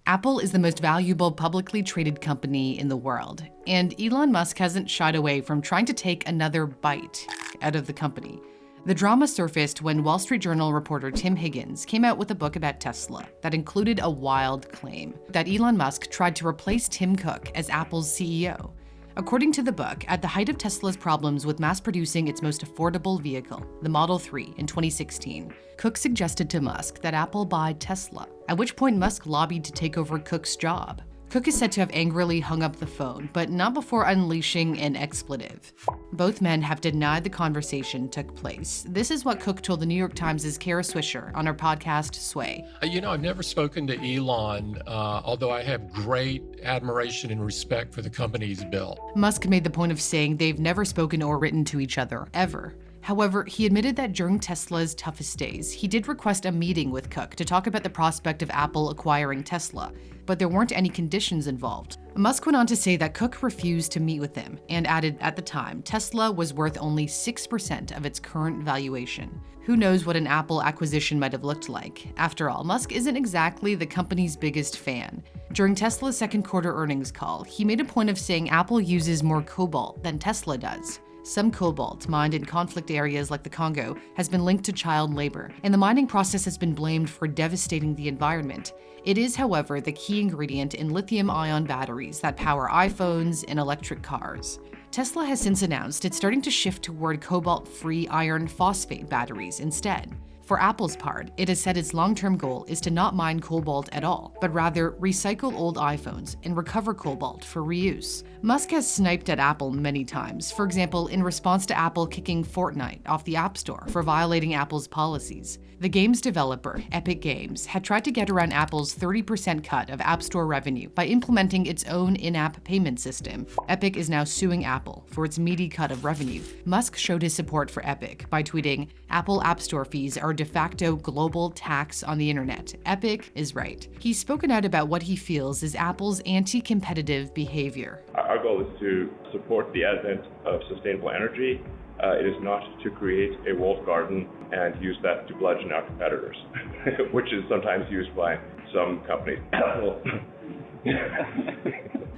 Apple is the most valuable publicly traded company in the world, and Elon Musk hasn't shied away from trying to take another bite out of the company. The drama surfaced when Wall Street Journal reporter Tim Higgins came out with a book about Tesla that included a wild claim that Elon Musk tried to replace Tim Cook as Apple's CEO. According to the book, at the height of Tesla's problems with mass-producing its most affordable vehicle, the Model 3, in 2016, Cook suggested to Musk that Apple buy Tesla, at which point Musk lobbied to take over Cook's job. Cook is said to have angrily hung up the phone, but not before unleashing an expletive. Both men have denied the conversation took place. This is what Cook told the New York Times' Kara Swisher on her podcast, Sway. I've never spoken to Elon, although I have great admiration and respect for the company he's built. Musk made the point of saying they've never spoken or written to each other, ever. However, he admitted that during Tesla's toughest days, he did request a meeting with Cook to talk about the prospect of Apple acquiring Tesla, but there weren't any conditions involved. Musk went on to say that Cook refused to meet with him and added at the time, Tesla was worth only 6% of its current valuation. Who knows what an Apple acquisition might have looked like? After all, Musk isn't exactly the company's biggest fan. During Tesla's second quarter earnings call, he made a point of saying Apple uses more cobalt than Tesla does. Some cobalt, mined in conflict areas like the Congo, has been linked to child labor, and the mining process has been blamed for devastating the environment. It is, however, the key ingredient in lithium-ion batteries that power iPhones and electric cars. Tesla has since announced it's starting to shift toward cobalt-free iron phosphate batteries instead. For Apple's part, it has said its long-term goal is to not mine cobalt at all, but rather recycle old iPhones and recover cobalt for reuse. Musk has sniped at Apple many times, for example, in response to Apple kicking Fortnite off the App Store for violating Apple's policies. The game's developer, Epic Games, had tried to get around Apple's 30% cut of App Store revenue by implementing its own in-app payment system. Epic is now suing Apple for its meaty cut of revenue. Musk showed his support for Epic by tweeting, "Apple App Store fees are de facto global tax on the internet. Epic is right." He's spoken out about what he feels is Apple's anti-competitive behavior. Our goal is to support the advent of sustainable energy. It is not to create a walled garden and use that to bludgeon our competitors, which is sometimes used by some companies.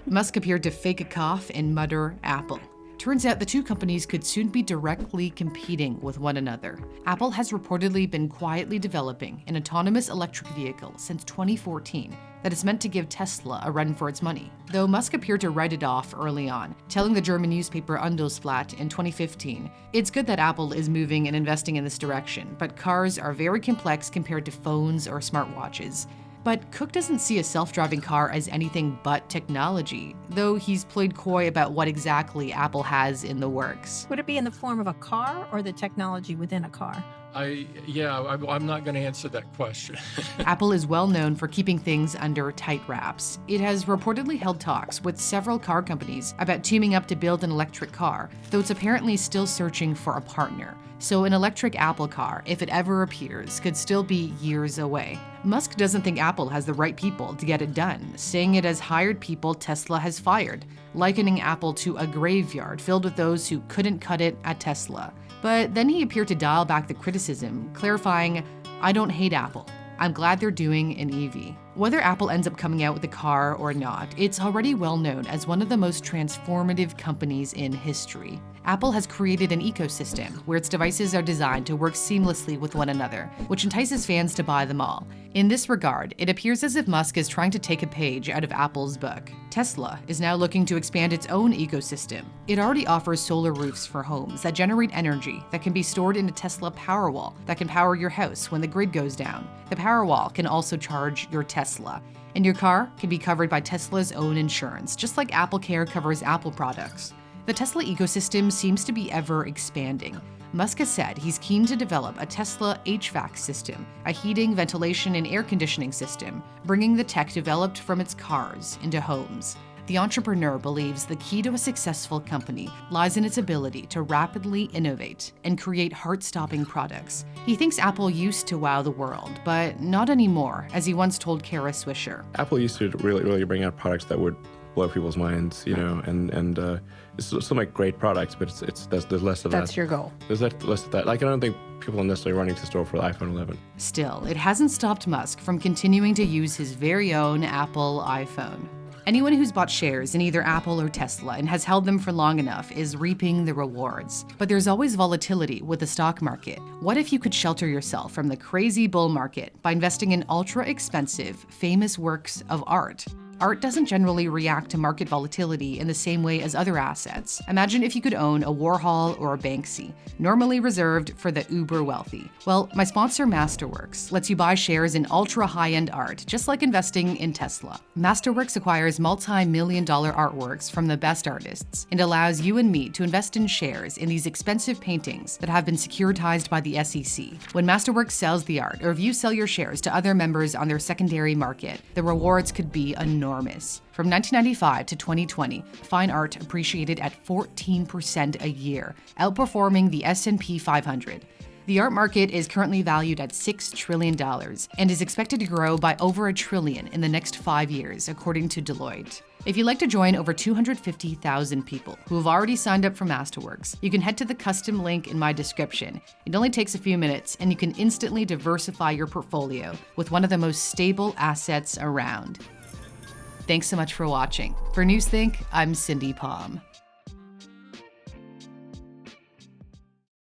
Musk appeared to fake a cough and mutter Apple. Turns out the two companies could soon be directly competing with one another. Apple has reportedly been quietly developing an autonomous electric vehicle since 2014 that is meant to give Tesla a run for its money, though Musk appeared to write it off early on, telling the German newspaper Handelsblatt in 2015, "It's good that Apple is moving and investing in this direction, but cars are very complex compared to phones or smartwatches." But Cook doesn't see a self-driving car as anything but technology, though he's played coy about what exactly Apple has in the works. Would it be in the form of a car or the technology within a car? I'm not going to answer that question. Apple is well known for keeping things under tight wraps. It has reportedly held talks with several car companies about teaming up to build an electric car, though it's apparently still searching for a partner. So an electric Apple car, if it ever appears, could still be years away. Musk doesn't think Apple has the right people to get it done, saying it has hired people Tesla has fired, likening Apple to a graveyard filled with those who couldn't cut it at Tesla. But then he appeared to dial back the criticism, clarifying, "I don't hate Apple. I'm glad they're doing an EV." Whether Apple ends up coming out with a car or not, it's already well known as one of the most transformative companies in history. Apple has created an ecosystem where its devices are designed to work seamlessly with one another, which entices fans to buy them all. In this regard, it appears as if Musk is trying to take a page out of Apple's book. Tesla is now looking to expand its own ecosystem. It already offers solar roofs for homes that generate energy that can be stored in a Tesla Powerwall that can power your house when the grid goes down. The Powerwall can also charge your Tesla. And your car can be covered by Tesla's own insurance, just like AppleCare covers Apple products. The Tesla ecosystem seems to be ever expanding. Musk has said he's keen to develop a Tesla HVAC system, a heating, ventilation, and air conditioning system, bringing the tech developed from its cars into homes. The entrepreneur believes the key to a successful company lies in its ability to rapidly innovate and create heart-stopping products. He thinks Apple used to wow the world, but not anymore, as he once told Kara Swisher. Apple used to really bring out products that would blow people's minds, and it's still make great products, but there's less of that. That's your goal. There's less of that. Like, I don't think people necessarily running to store for the iPhone 11. Still, it hasn't stopped Musk from continuing to use his very own Apple iPhone. Anyone who's bought shares in either Apple or Tesla and has held them for long enough is reaping the rewards. But there's always volatility with the stock market. What if you could shelter yourself from the crazy bull market by investing in ultra-expensive, famous works of art? Art doesn't generally react to market volatility in the same way as other assets. Imagine if you could own a Warhol or a Banksy, normally reserved for the uber wealthy. Well, my sponsor Masterworks lets you buy shares in ultra high-end art, just like investing in Tesla. Masterworks acquires multi-million-dollar artworks from the best artists and allows you and me to invest in shares in these expensive paintings that have been securitized by the SEC. When Masterworks sells the art, or if you sell your shares to other members on their secondary market, the rewards could be enormous. From 1995 to 2020, fine art appreciated at 14% a year, outperforming the S&P 500. The art market is currently valued at $6 trillion and is expected to grow by over $1 trillion in the next 5 years, according to Deloitte. If you'd like to join over 250,000 people who have already signed up for Masterworks, you can head to the custom link in my description. It only takes a few minutes, and you can instantly diversify your portfolio with one of the most stable assets around. Thanks so much for watching. For Newsthink, I'm Cindy Pom.